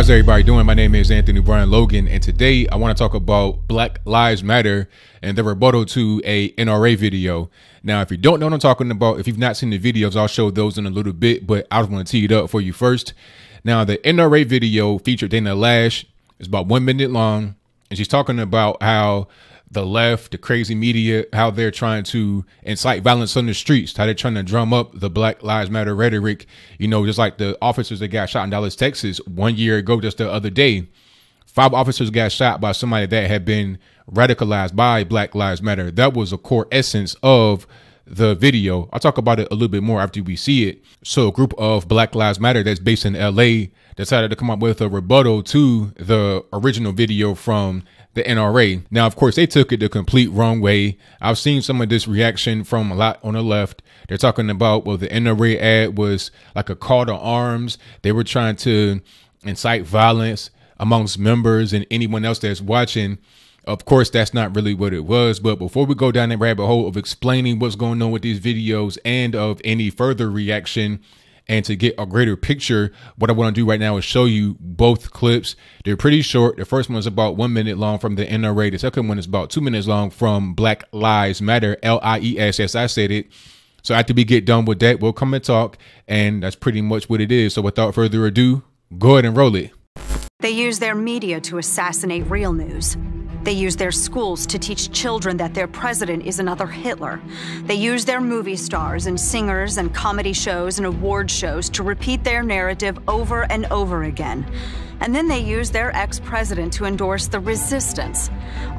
How's everybody doing? My name is Anthony Brian Logan, and today I want to talk about Black Lives Matter and the rebuttal to a NRA video. Now, if you don't know what I'm talking about, if you've not seen the videos, I'll show those in a little bit, but I just want to tee it up for you first. Now, the NRA video featured Dana Loesch. It's about 1 minute long, and she's talking about how the left, the crazy media, how they're trying to incite violence on the streets, how they're trying to drum up the Black Lives Matter rhetoric, you know, just like the officers that got shot in Dallas, Texas 1 year ago, just the other day. 5 officers got shot by somebody that had been radicalized by Black Lives Matter. That was a core essence of the video. I'll talk about it a little bit more after we see it. So a group of Black Lives Matter that's based in LA decided to come up with a rebuttal to the original video from the NRA. Now, of course, they took it the complete wrong way. I've seen some of this reaction from a lot on the left. They're talking about, well, the NRA ad was like a call to arms. They were trying to incite violence amongst members and anyone else that's watching. Of course, that's not really what it was. But before we go down that rabbit hole of explaining what's going on with these videos and of any further reaction, and to get a greater picture, what I want to do right now is show you both clips. They're pretty short. The first one is about 1 minute long from the NRA. The second one is about 2 minutes long from Black Lives Matter, LIES, as I said it. So after we get done with that, we'll come and talk. And that's pretty much what it is. So without further ado, go ahead and roll it. They use their media to assassinate real news. They use their schools to teach children that their president is another Hitler. They use their movie stars and singers and comedy shows and award shows to repeat their narrative over and over again. And then they use their ex-president to endorse the resistance,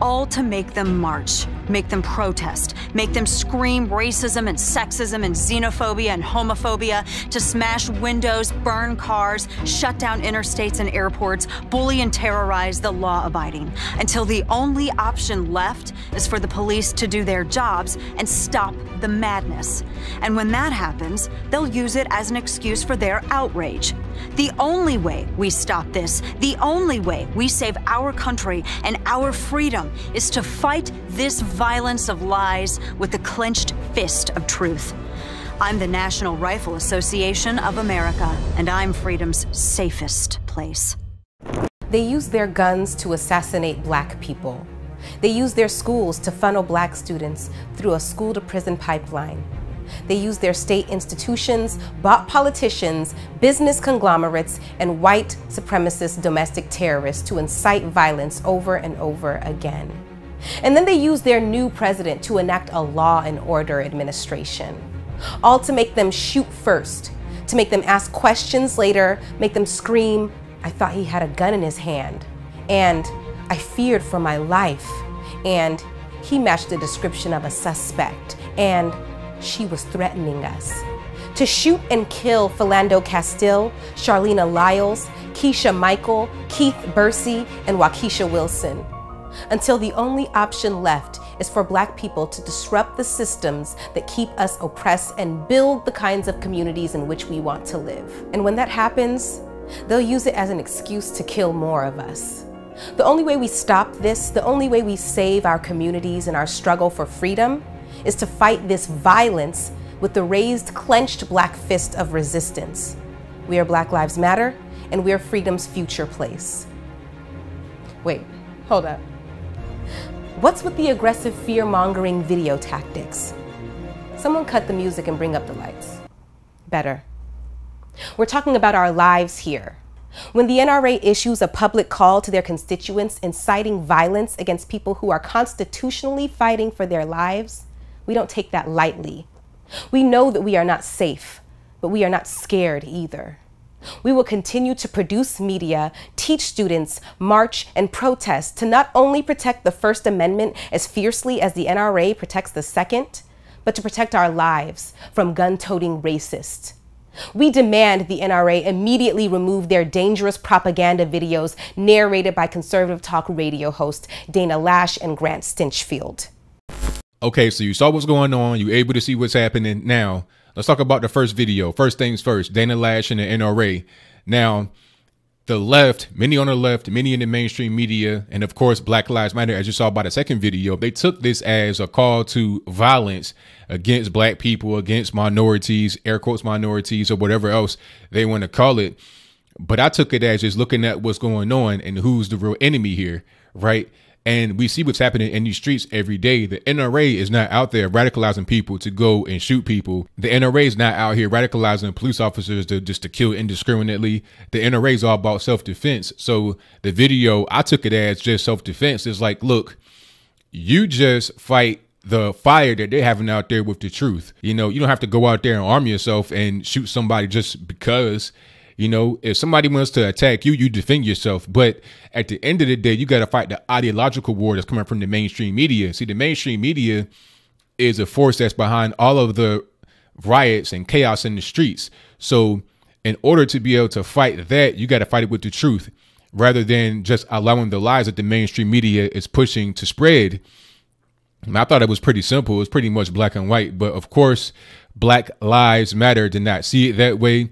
all to make them march, make them protest, make them scream racism and sexism and xenophobia and homophobia, to smash windows, burn cars, shut down interstates and airports, bully and terrorize the law-abiding, until the only option left is for the police to do their jobs and stop the madness. And when that happens, they'll use it as an excuse for their outrage. The only way we stop this, the only way we save our country and our freedom, is to fight this violence of lies with the clenched fist of truth. I'm the National Rifle Association of America, and I'm freedom's safest place. They use their guns to assassinate black people. They use their schools to funnel black students through a school-to-prison pipeline. They use their state institutions, bought politicians, business conglomerates, and white supremacist domestic terrorists to incite violence over and over again. And then they use their new president to enact a law and order administration, all to make them shoot first, to make them ask questions later, make them scream, "I thought he had a gun in his hand," and "I feared for my life," and "he matched the description of a suspect," and "she was threatening us." To shoot and kill Philando Castile, Charlena Lyles, Keisha Michael, Keith Bursey, and Waukesha Wilson, until the only option left is for black people to disrupt the systems that keep us oppressed and build the kinds of communities in which we want to live. And when that happens, they'll use it as an excuse to kill more of us. The only way we stop this, the only way we save our communities and our struggle for freedom, is to fight this violence with the raised, clenched black fist of resistance. We are Black Lives Matter, and we are freedom's future place. Wait, hold up. What's with the aggressive fear-mongering video tactics? Someone cut the music and bring up the lights. Better. We're talking about our lives here. When the NRA issues a public call to their constituents inciting violence against people who are constitutionally fighting for their lives, we don't take that lightly. We know that we are not safe, but we are not scared either. We will continue to produce media, teach students, march, and protest to not only protect the First Amendment as fiercely as the NRA protects the Second, but to protect our lives from gun-toting racists. We demand the NRA immediately remove their dangerous propaganda videos narrated by conservative talk radio hosts Dana Loesch and Grant Stinchfield. Okay, so you saw what's going on. You're able to see what's happening. Now, let's talk about the first video. First things first, Dana Loesch and the NRA. Now, the left, many on the left, many in the mainstream media, and of course, Black Lives Matter, as you saw by the second video, they took this as a call to violence against black people, against minorities, air quotes minorities, or whatever else they want to call it. But I took it as just looking at what's going on and who's the real enemy here, right? And we see what's happening in these streets every day. The NRA is not out there radicalizing people to go and shoot people. The NRA is not out here radicalizing police officers to kill indiscriminately. The NRA is all about self-defense. So the video, I took it as just self-defense. It's like, look, you just fight the fire that they're having out there with the truth. You know, you don't have to go out there and arm yourself and shoot somebody just because. You know, if somebody wants to attack you, you defend yourself. But at the end of the day, you got to fight the ideological war that's coming from the mainstream media. See, the mainstream media is a force that's behind all of the riots and chaos in the streets. So in order to be able to fight that, you got to fight it with the truth rather than just allowing the lies that the mainstream media is pushing to spread. And I thought it was pretty simple. It was pretty much black and white. But of course, Black Lives Matter did not see it that way.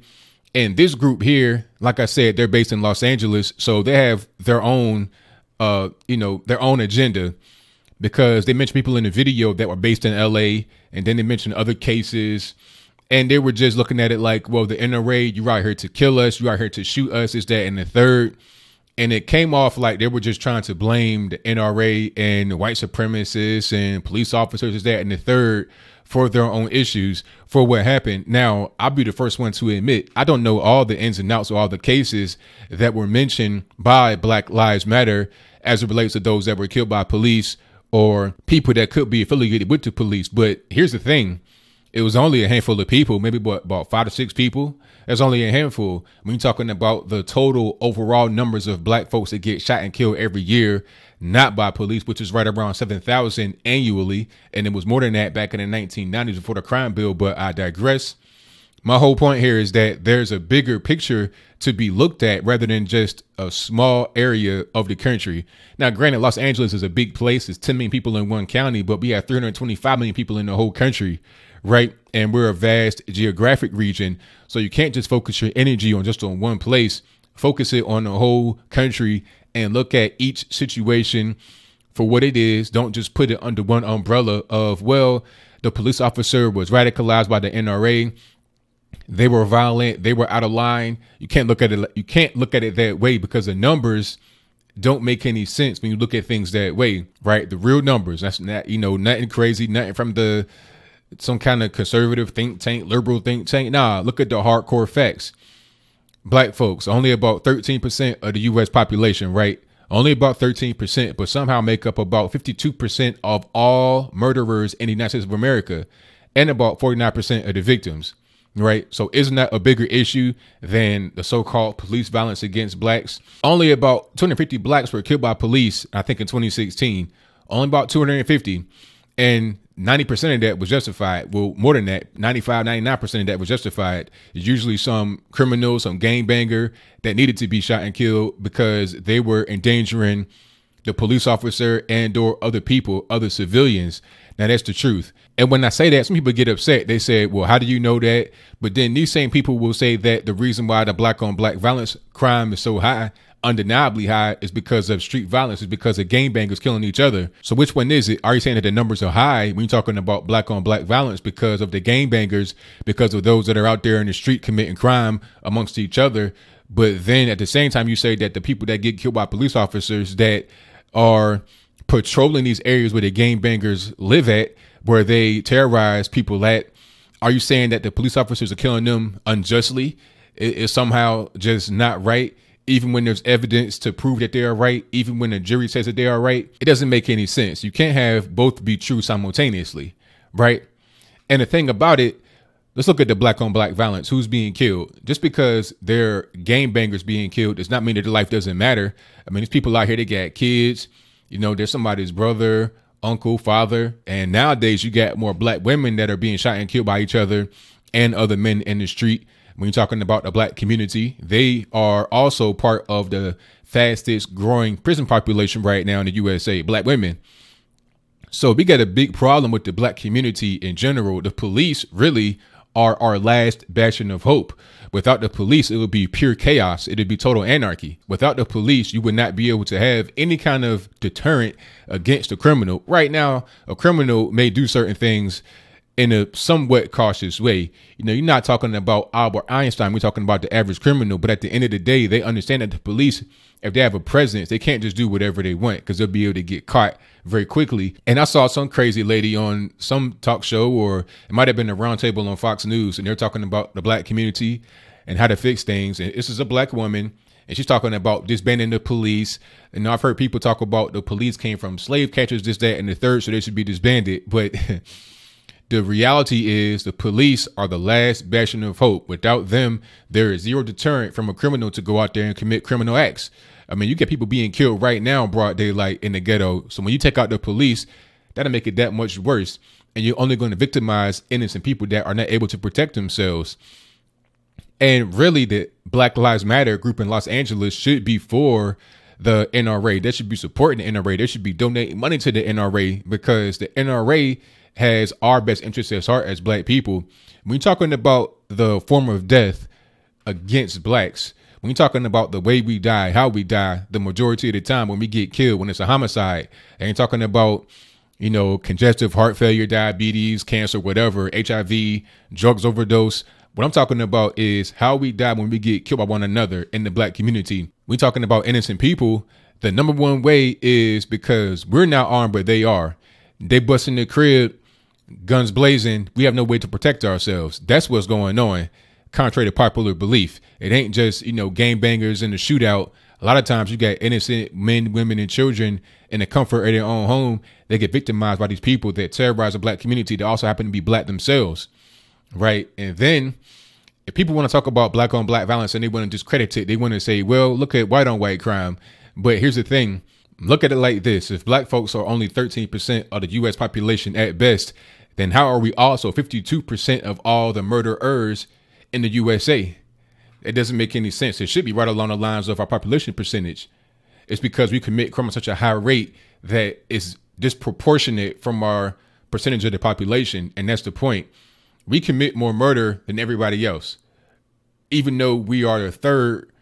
And this group here, like I said, they're based in Los Angeles. So they have their own, their own agenda, because they mentioned people in the video that were based in LA. And then they mentioned other cases. And they were just looking at it like, well, the NRA, you're out here to kill us. You're out here to shoot us. Is that and the third. And it came off like they were just trying to blame the NRA and the white supremacists and police officers, is that and the third, for their own issues, for what happened. Now, I'll be the first one to admit, I don't know all the ins and outs of all the cases that were mentioned by Black Lives Matter as it relates to those that were killed by police or people that could be affiliated with the police. But here's the thing. It was only a handful of people, maybe about 5 to 6 people. That's only a handful. When you're talking about the total overall numbers of black folks that get shot and killed every year, not by police, which is right around 7,000 annually. And it was more than that back in the 1990s before the crime bill. But I digress. My whole point here is that there's a bigger picture to be looked at rather than just a small area of the country. Now, granted, Los Angeles is a big place. It's 10 million people in one county, but we have 325 million people in the whole country, right? And we're a vast geographic region. So you can't just focus your energy on just on one place. Focus it on the whole country and look at each situation for what it is. Don't just put it under one umbrella of, well, the police officer was radicalized by the NRA. They were violent. They were out of line. You can't look at it. You can't look at it that way because the numbers don't make any sense when you look at things that way, right? The real numbers. That's not, nothing crazy, nothing from some kind of conservative think tank, liberal think tank. Nah, look at the hardcore facts. Black folks, only about 13% of the U.S. population, right? Only about 13%, but somehow make up about 52% of all murderers in the United States of America and about 49% of the victims, right? So isn't that a bigger issue than the so-called police violence against blacks? Only about 250 blacks were killed by police, I think in 2016, only about 250. And 90% of that was justified. Well, more than that, 95, 99% of that was justified. It's usually some criminal, some gangbanger that needed to be shot and killed because they were endangering the police officer and or other people, other civilians. Now, that's the truth. And when I say that, some people get upset. They say, well, how do you know that? But then these same people will say that the reason why the black on black violence crime is so high, undeniably high, is because of street violence, is because of gangbangers killing each other. So which one is it? Are you saying that the numbers are high when you're talking about black on black violence because of the gangbangers, because of those that are out there in the street committing crime amongst each other? But then at the same time, you say that the people that get killed by police officers that are patrolling these areas where the gangbangers live at, where they terrorize people at, are you saying that the police officers are killing them unjustly? It's somehow just not right? Even when there's evidence to prove that they are right, even when the jury says that they are right, it doesn't make any sense. You can't have both be true simultaneously, right? And the thing about it, let's look at the black on black violence. Who's being killed? Just because they're gangbangers being killed does not mean that their life doesn't matter. I mean, there's people out here that got kids, there's somebody's brother, uncle, father. And nowadays you got more black women that are being shot and killed by each other and other men in the street. When you're talking about the black community, they are also part of the fastest growing prison population right now in the USA, black women. So we got a big problem with the black community in general. The police really are our last bastion of hope. Without the police, it would be pure chaos. It would be total anarchy. Without the police, you would not be able to have any kind of deterrent against a criminal. Right now, a criminal may do certain things in a somewhat cautious way. You know, you're not talking about Albert Einstein. We're talking about the average criminal. But at the end of the day, they understand that the police, if they have a presence, they can't just do whatever they want because they'll be able to get caught very quickly. And I saw some crazy lady on some talk show, or it might have been a roundtable on Fox News, and they're talking about the black community and how to fix things. And this is a black woman, and she's talking about disbanding the police. And I've heard people talk about the police came from slave catchers, this, that, and the third, so they should be disbanded. But the reality is the police are the last bastion of hope. Without them, there is zero deterrent from a criminal to go out there and commit criminal acts. I mean, you get people being killed right now in broad daylight in the ghetto. So when you take out the police, that'll make it that much worse. And you're only going to victimize innocent people that are not able to protect themselves. And really, the Black Lives Matter group in Los Angeles should be for the NRA. They should be supporting the NRA. They should be donating money to the NRA, because the NRA has our best interests at heart as black people. When you're talking about the form of death against blacks, when you're talking about the way we die, how we die, the majority of the time when we get killed, when it's a homicide, and you're talking about, you know, congestive heart failure, diabetes, cancer, whatever, HIV, drugs overdose. What I'm talking about is how we die when we get killed by one another in the black community. We're talking about innocent people. The number one way is because we're not armed, but they are. They bust in the crib, guns blazing. We have no way to protect ourselves. That's what's going on, contrary to popular belief. It ain't just, you know, gangbangers in the shootout. A lot of times you got innocent men, women, and children in the comfort of their own home. They get victimized by these people that terrorize the black community that also happen to be black themselves. Right. And then if people want to talk about black on black violence and they want to discredit it, they want to say, well, look at white on white crime. But here's the thing. Look at it like this. If black folks are only 13% of the U.S. population at best, then how are we also 52% of all the murderers in the USA? It doesn't make any sense. It should be right along the lines of our population percentage. It's because we commit crime at such a high rate that is disproportionate from our percentage of the population. And that's the point. We commit more murder than everybody else, even though we are the third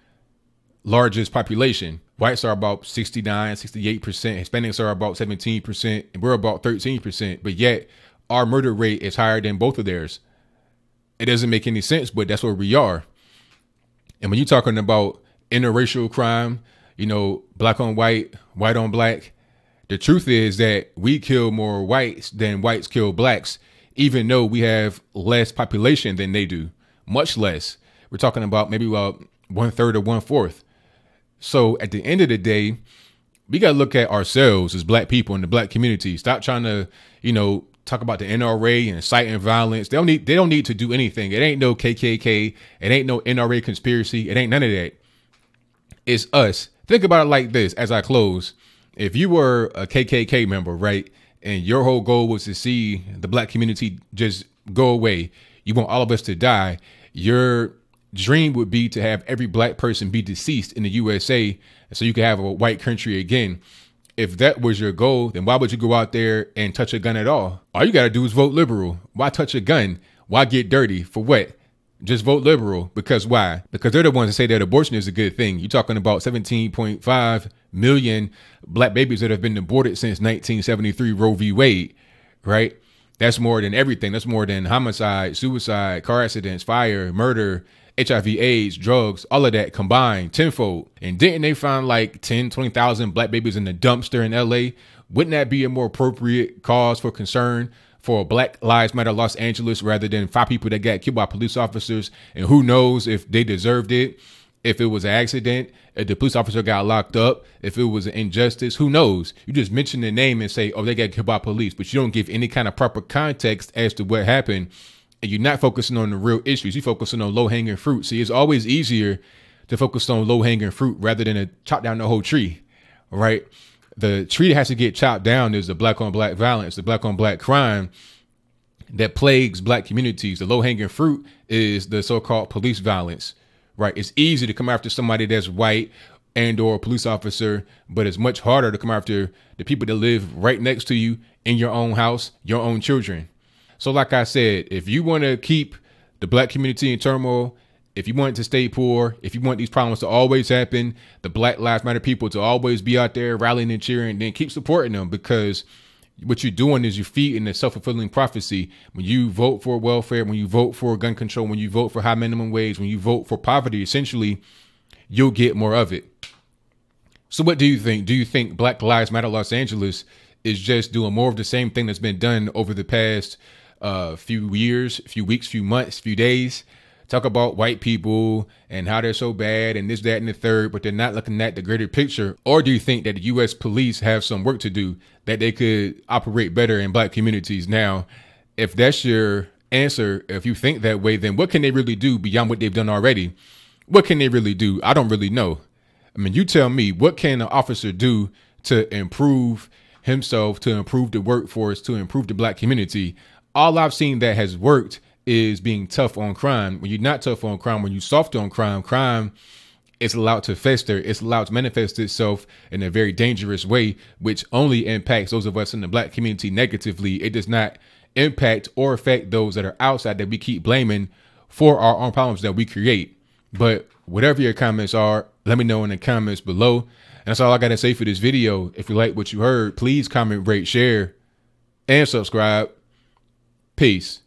largest population. Whites are about 69, 68%. Hispanics are about 17%. And we're about 13%. But yet our murder rate is higher than both of theirs. It doesn't make any sense, but that's where we are. And when you're talking about interracial crime, you know, black on white, white on black, the truth is that we kill more whites than whites kill blacks, even though we have less population than they do, much less. We're talking about maybe about 1/3 or 1/4. So at the end of the day, we got to look at ourselves as black people in the black community. Stop trying to, you know, talk about the NRA and inciting violence. They don't need to do anything. It ain't no KKK. It ain't no NRA conspiracy. It ain't none of that. It's us. Think about it like this as I close. If you were a KKK member, right, and your whole goal was to see the black community just go away, you want all of us to die, your dream would be to have every black person be deceased in the USA so you can have a white country again. If that was your goal, then why would you go out there and touch a gun at all? All you got to do is vote liberal. Why touch a gun? Why get dirty? For what? Just vote liberal. Because why? Because they're the ones that say that abortion is a good thing. You're talking about 17.5 million black babies that have been aborted since 1973 Roe v. Wade, right? That's more than everything. That's more than homicide, suicide, car accidents, fire, murder, HIV, AIDS, drugs, all of that combined tenfold. And didn't they find like 10, 20,000 black babies in the dumpster in LA? Wouldn't that be a more appropriate cause for concern for Black Lives Matter Los Angeles rather than 5 people that got killed by police officers? And who knows if they deserved it, if it was an accident, if the police officer got locked up, if it was an injustice, who knows? You just mention the name and say, oh, they got killed by police, but you don't give any kind of proper context as to what happened. And you're not focusing on the real issues. You're focusing on low-hanging fruit. See, it's always easier to focus on low-hanging fruit rather than to chop down the whole tree, right? The tree that has to get chopped down is the black-on-black violence, the black-on-black crime that plagues black communities. The low-hanging fruit is the so-called police violence, right? It's easy to come after somebody that's white and or a police officer, but it's much harder to come after the people that live right next to you in your own house, your own children. So like I said, if you want to keep the black community in turmoil, if you want it to stay poor, if you want these problems to always happen, the Black Lives Matter people to always be out there rallying and cheering, then keep supporting them, because what you're doing is you're feeding a self-fulfilling prophecy. When you vote for welfare, when you vote for gun control, when you vote for high minimum wage, when you vote for poverty, essentially, you'll get more of it. So what do you think? Do you think Black Lives Matter Los Angeles is just doing more of the same thing that's been done over the past few years, few weeks, few months, few days? Talk about white people and how they're so bad and this, that, and the third, but they're not looking at the greater picture? Or do you think that the U.S. police have some work to do, that they could operate better in Black communities? Now, if that's your answer, if you think that way, then what can they really do beyond what they've done already? What can they really do? I don't really know. I mean, you tell me, what can an officer do to improve himself, to improve the workforce, to improve the Black community? All I've seen that has worked is being tough on crime. When you're not tough on crime, when you're soft on crime, crime is allowed to fester. It's allowed to manifest itself in a very dangerous way, which only impacts those of us in the Black community negatively. It does not impact or affect those that are outside that we keep blaming for our own problems that we create. But whatever your comments are, let me know in the comments below. And that's all I got to say for this video. If you like what you heard, please comment, rate, share, and subscribe. Peace.